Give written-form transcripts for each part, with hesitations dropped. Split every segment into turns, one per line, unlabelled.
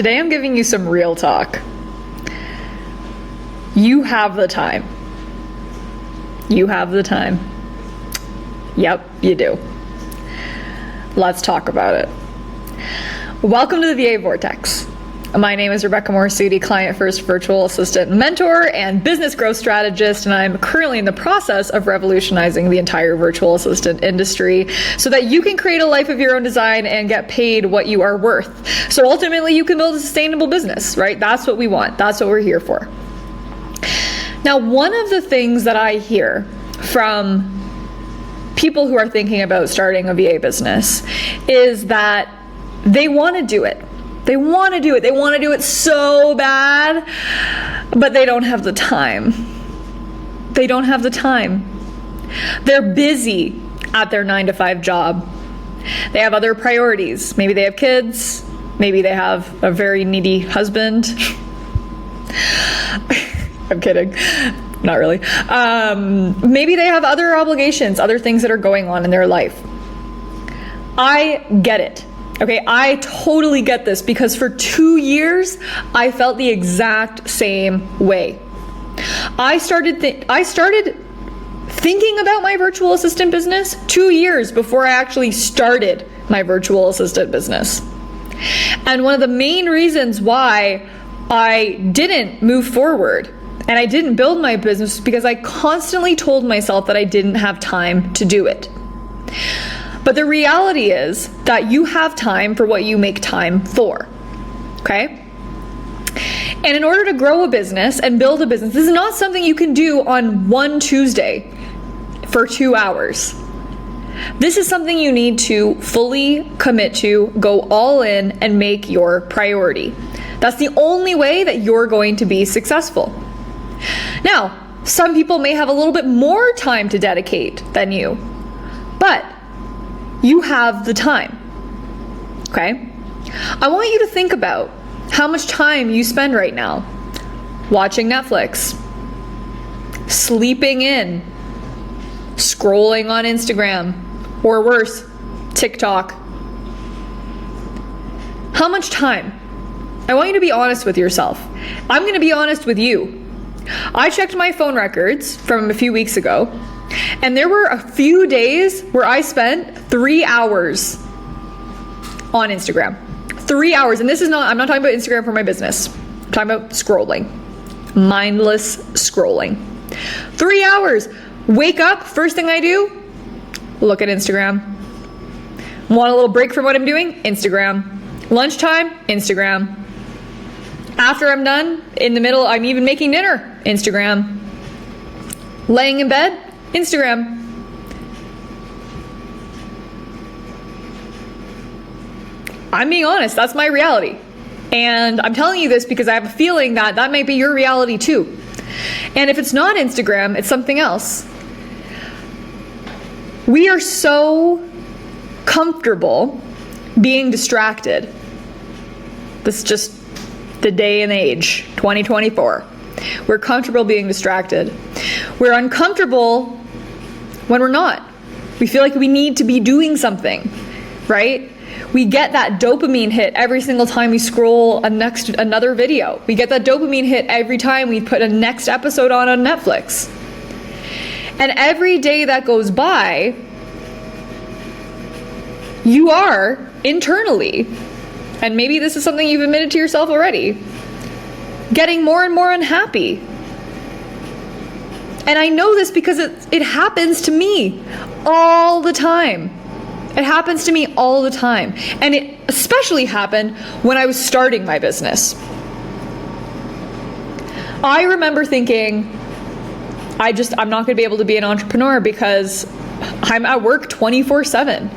Today I'm giving you some real talk. You have the time. You have the time. Yep, you do. Let's talk about it. Welcome to the VA Vortex. My name is Rebecca Morassutti, Client First Virtual Assistant Mentor and Business Growth Strategist, and I'm currently in the process of revolutionizing the entire virtual assistant industry so that you can create a life of your own design and get paid what you are worth. So ultimately you can build a sustainable business, right? That's what we want. That's what we're here for. Now, one of the things that I hear from people who are thinking about starting a VA business is that they want to do it. They want to do it. They want to do it so bad, but they don't have the time. They don't have the time. They're busy at their 9-to-5 job. They have other priorities. Maybe they have kids. Maybe they have a very needy husband. I'm kidding. Not really. Maybe they have other obligations, other things that are going on in their life. I get it. Okay, I totally get this because for 2 years, I felt the exact same way. I started thinking about my virtual assistant business 2 years before I actually started my virtual assistant business. And one of the main reasons why I didn't move forward and I didn't build my business was because I constantly told myself that I didn't have time to do it. But the reality is that you have time for what you make time for, okay? And in order to grow a business and build a business, this is not something you can do on one Tuesday for 2 hours. This is something you need to fully commit to, go all in, and make your priority. That's the only way that you're going to be successful. Now, some people may have a little bit more time to dedicate than you, but you have the time, okay? I want you to think about how much time you spend right now watching Netflix, sleeping in, scrolling on Instagram, or worse, TikTok. How much time? I want you to be honest with yourself. I'm going to be honest with you. I checked my phone records from a few weeks ago, and there were a few days where I spent 3 hours on Instagram. 3 hours. And this is not, I'm not talking about Instagram for my business. I'm talking about scrolling. Mindless scrolling. 3 hours. Wake up, first thing I do, look at Instagram. Want a little break from what I'm doing? Instagram. Lunchtime? Instagram. After I'm done, in the middle, I'm even making dinner. Instagram. Laying in bed? Instagram. I'm being honest, that's my reality. And I'm telling you this because I have a feeling that that might be your reality too. And if it's not Instagram, it's something else. We are so comfortable being distracted. This is just the day and age, 2024. We're comfortable being distracted. We're uncomfortable when we're not. We feel like we need to be doing something, right? We get that dopamine hit every single time we scroll another video. We get that dopamine hit every time we put a next episode on Netflix. And every day that goes by, you are internally, and maybe this is something you've admitted to yourself already, getting more and more unhappy. And I know this because it happens to me all the time. It happens to me all the time. And it especially happened when I was starting my business. I remember thinking, I'm not going to be able to be an entrepreneur because I'm at work 24/7.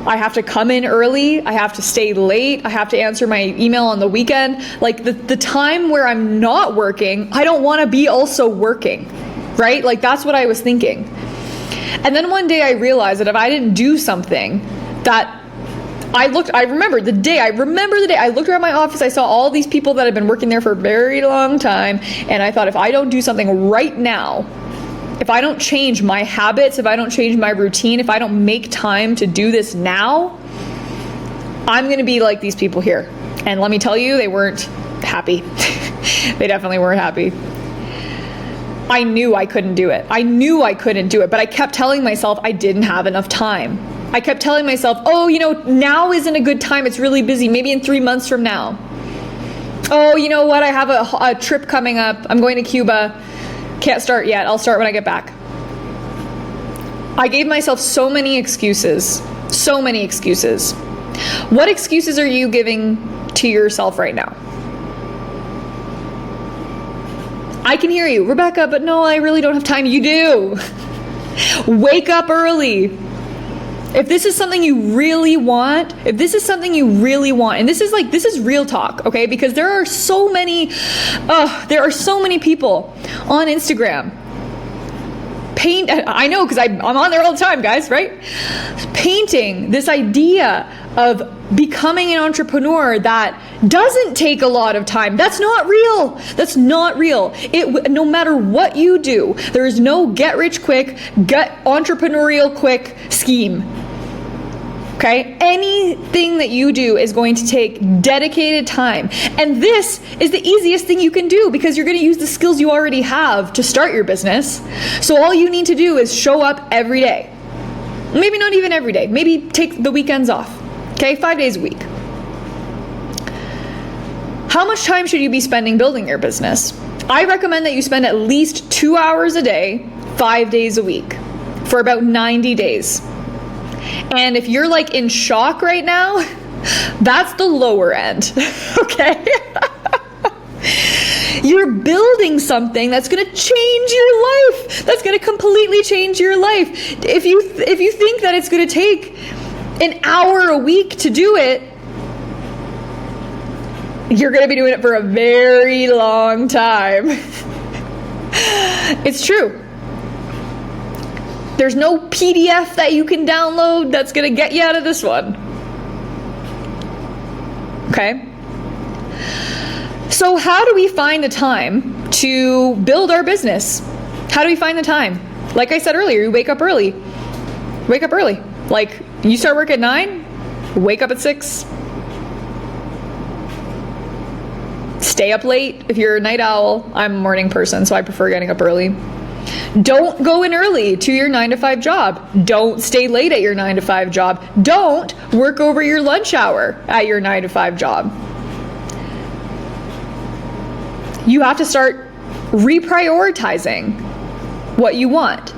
I have to come in early, I have to stay late, I have to answer my email on the weekend. Like the time where I'm not working, I don't want to be also working, right? Like that's what I was thinking. And then one day I realized that if I didn't do something that I remember the day I looked around my office, I saw all these people that had been working there for a very long time, and I thought if I don't do something right now, if I don't change my habits, if I don't change my routine, if I don't make time to do this now, I'm going to be like these people here. And let me tell you, they weren't happy. They definitely weren't happy. I knew I couldn't do it. I knew I couldn't do it, but I kept telling myself I didn't have enough time. I kept telling myself, oh, now isn't a good time. It's really busy. Maybe in 3 months from now. Oh, you know what? I have a trip coming up. I'm going to Cuba. Can't start yet. I'll start when I get back. I gave myself so many excuses. So many excuses. What excuses are you giving to yourself right now? I can hear you, Rebecca, but no, I really don't have time. You do. Wake up early. If this is something you really want, and this is real talk, okay? Because there are so many people on Instagram. I know, because I'm on there all the time, guys, right? Painting this idea of becoming an entrepreneur that doesn't take a lot of time. That's not real. That's not real. No matter what you do, there is no get rich quick, get entrepreneurial quick scheme. Okay? Anything that you do is going to take dedicated time. And this is the easiest thing you can do because you're going to use the skills you already have to start your business. So all you need to do is show up every day. Maybe not even every day. Maybe take the weekends off. Okay? 5 days a week. How much time should you be spending building your business? I recommend that you spend at least 2 hours a day, 5 days a week, for about 90 days. And if you're like in shock right now, that's the lower end, okay? You're building something that's going to change your life. That's going to completely change your life. If you think that it's going to take an hour a week to do it, you're going to be doing it for a very long time. It's true. There's no PDF that you can download that's going to get you out of this one. Okay? So how do we find the time to build our business? How do we find the time? Like I said earlier, you wake up early. Wake up early. Like, you start work at 9, wake up at 6. Stay up late if you're a night owl. I'm a morning person, so I prefer getting up early. Don't go in early to your 9-to-5 job. Don't stay late at your 9-to-5 job. Don't work over your lunch hour at your 9-to-5 job. You have to start reprioritizing what you want.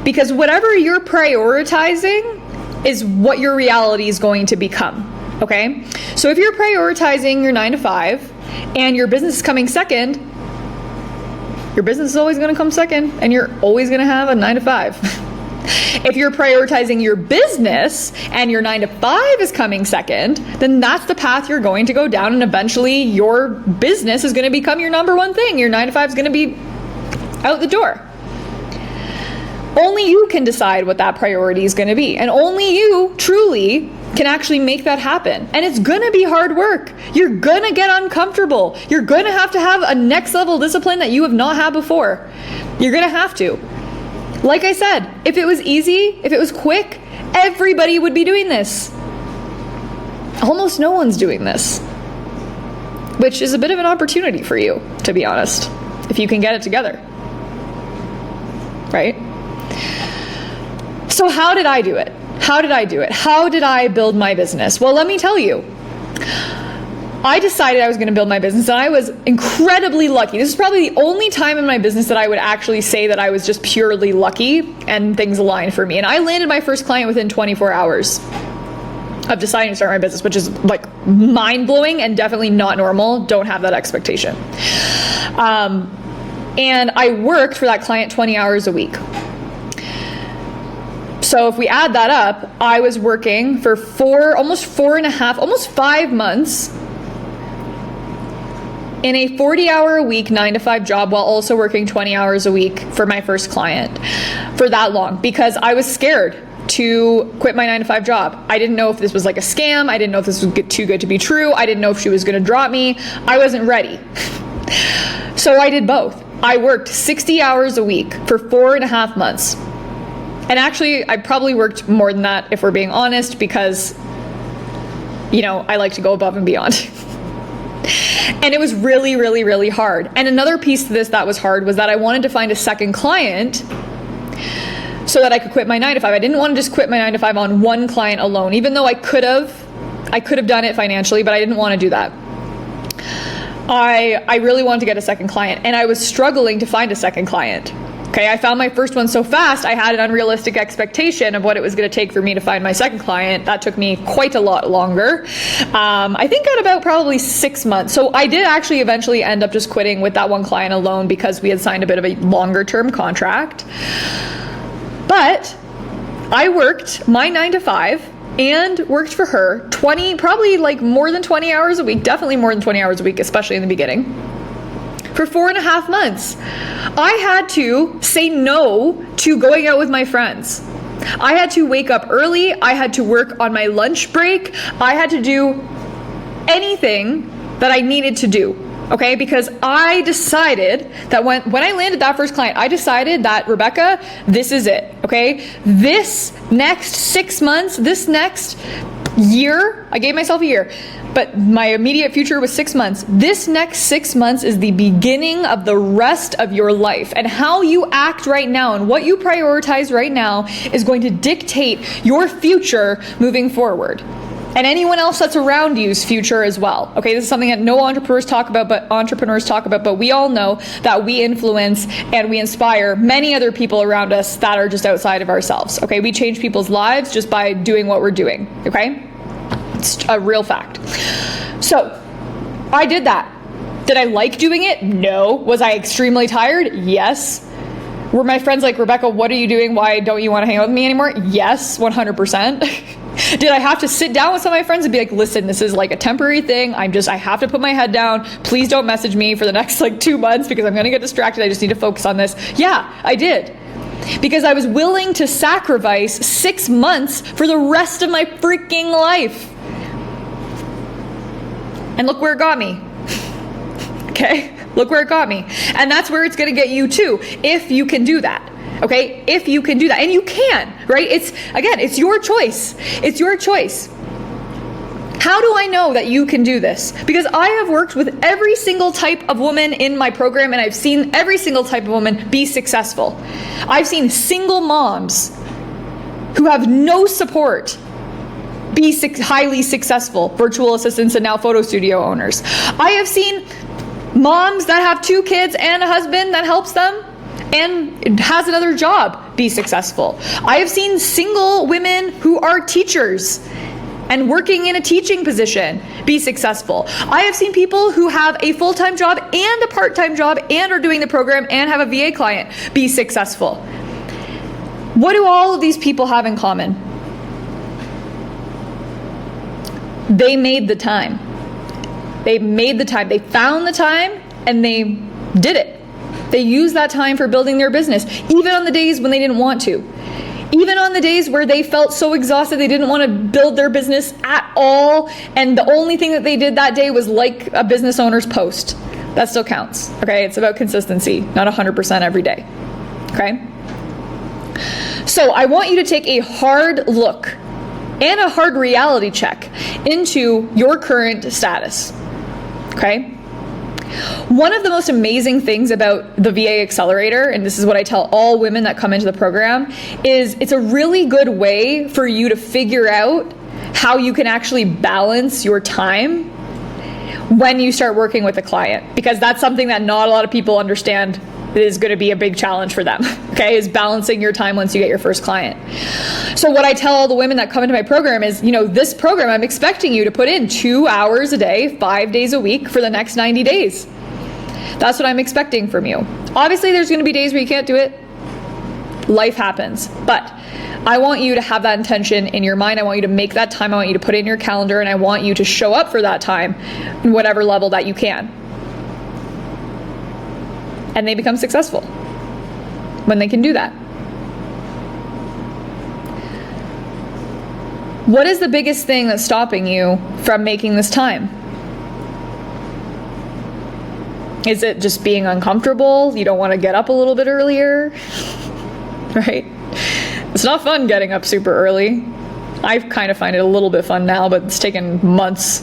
Because whatever you're prioritizing is what your reality is going to become. Okay? So if you're prioritizing your 9-to-5 and your business is coming second, your business is always going to come second, and you're always going to have a 9-to-5. If you're prioritizing your business and your 9-to-5 is coming second, then that's the path you're going to go down, and eventually your business is going to become your number one thing. Your 9-to-5 is going to be out the door. Only you can decide what that priority is going to be, and only you truly can actually make that happen. And it's gonna be hard work. You're gonna get uncomfortable. You're gonna have a next level discipline that you have not had before. You're gonna have to. Like I said, if it was easy, if it was quick, everybody would be doing this. Almost no one's doing this, which is a bit of an opportunity for you, to be honest, if you can get it together, right? So how did I do it? How did I do it? How did I build my business? Well, let me tell you. I decided I was going to build my business, and I was incredibly lucky. This is probably the only time in my business that I would actually say that I was just purely lucky and things aligned for me. And I landed my first client within 24 hours of deciding to start my business, which is like mind-blowing and definitely not normal. Don't have that expectation. And I worked for that client 20 hours a week. So if we add that up, I was working for almost 5 months in a 40-hour-a-week 9-to-5 job while also working 20 hours a week for my first client for that long, because I was scared to quit my 9-to-5 job. I didn't know if this was like a scam. I didn't know if this was too good to be true. I didn't know if she was going to drop me. I wasn't ready. So I did both. I worked 60 hours a week for 4.5 months. And actually, I probably worked more than that, if we're being honest, because, I like to go above and beyond. And it was really, really, really hard. And another piece to this that was hard was that I wanted to find a second client so that I could quit my 9-to-5. I didn't want to just quit my 9-to-5 on one client alone, even though I could have done it financially, but I didn't want to do that. I really wanted to get a second client, and I was struggling to find a second client. Okay, I found my first one so fast, I had an unrealistic expectation of what it was going to take for me to find my second client. That took me quite a lot longer. I think at about probably 6 months. So I did actually eventually end up just quitting with that one client alone because we had signed a bit of a longer term contract. But I worked my 9-to-5 and worked for her probably like more than 20 hours a week, definitely more than 20 hours a week, especially in the beginning, for 4.5 months. I had to say no to going out with my friends. I had to wake up early. I had to work on my lunch break. I had to do anything that I needed to do. Okay, because I decided that when I landed that first client, I decided that, Rebecca, this is it. Okay, this next 6 months, this next year, I gave myself a year, but my immediate future was 6 months. This next 6 months is the beginning of the rest of your life. And how you act right now and what you prioritize right now is going to dictate your future moving forward. And anyone else that's around you's future as well. Okay, this is something that no entrepreneurs talk about, but we all know that we influence and we inspire many other people around us that are just outside of ourselves. Okay, we change people's lives just by doing what we're doing. Okay, it's a real fact. So I did that. Did I like doing it? No. Was I extremely tired? Yes. Were my friends like, Rebecca, what are you doing? Why don't you want to hang out with me anymore? Yes, 100%. Did I have to sit down with some of my friends and be like, listen, this is like a temporary thing. I have to put my head down. Please don't message me for the next 2 months because I'm going to get distracted. I just need to focus on this. Yeah, I did. Because I was willing to sacrifice 6 months for the rest of my freaking life. And look where it got me. Okay? Look where it got me. And that's where it's going to get you too, if you can do that. Okay? If you can do that. And you can, right? It's your choice. It's your choice. How do I know that you can do this? Because I have worked with every single type of woman in my program, and I've seen every single type of woman be successful. I've seen single moms who have no support be highly successful virtual assistants and now photo studio owners. I have seen moms that have 2 kids and a husband that helps them and has another job be successful. I have seen single women who are teachers and working in a teaching position be successful. I have seen people who have a full-time job and a part-time job and are doing the program and have a VA client be successful. What do all of these people have in common? They made the time. They made the time. They found the time and they did it. They used that time for building their business, even on the days when they didn't want to. Even on the days where they felt so exhausted they didn't want to build their business at all, and the only thing that they did that day was like a business owner's post. That still counts, okay? It's about consistency, not 100% every day, okay? So I want you to take a hard look and a hard reality check into your current status, okay? One of the most amazing things about the VA Accelerator, and this is what I tell all women that come into the program, is it's a really good way for you to figure out how you can actually balance your time when you start working with a client, because that's something that not a lot of people understand is going to be a big challenge for them, okay, is balancing your time once you get your first client. So what I tell all the women that come into my program is, this program, I'm expecting you to put in 2 hours a day, 5 days a week for the next 90 days. That's what I'm expecting from you. Obviously, there's going to be days where you can't do it. Life happens. But I want you to have that intention in your mind. I want you to make that time. I want you to put it in your calendar, and I want you to show up for that time in whatever level that you can. And they become successful when they can do that. What is the biggest thing that's stopping you from making this time? Is it just being uncomfortable? You don't want to get up a little bit earlier? Right? It's not fun getting up super early. I kind of find it a little bit fun now, but it's taken months.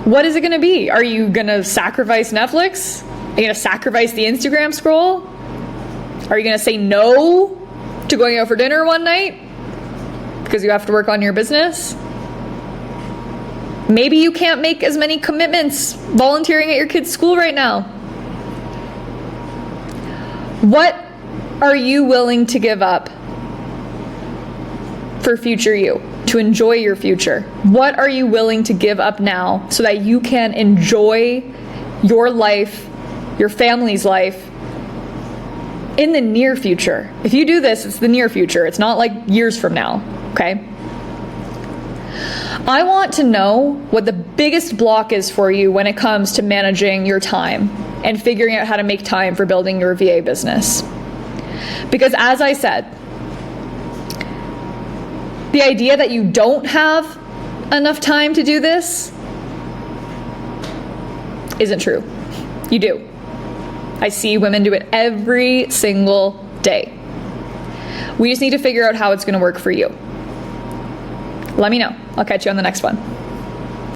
What is it going to be? Are you going to sacrifice Netflix? Are you going to sacrifice the Instagram scroll? Are you going to say no to going out for dinner one night because you have to work on your business? Maybe you can't make as many commitments volunteering at your kid's school right now. What are you willing to give up for future you, to enjoy your future? What are you willing to give up now so that you can enjoy your life, your family's life in the near future? If you do this, it's the near future. It's not like years from now, okay? I want to know what the biggest block is for you when it comes to managing your time and figuring out how to make time for building your VA business. Because as I said, the idea that you don't have enough time to do this isn't true. You do. I see women do it every single day. We just need to figure out how it's going to work for you. Let me know. I'll catch you on the next one.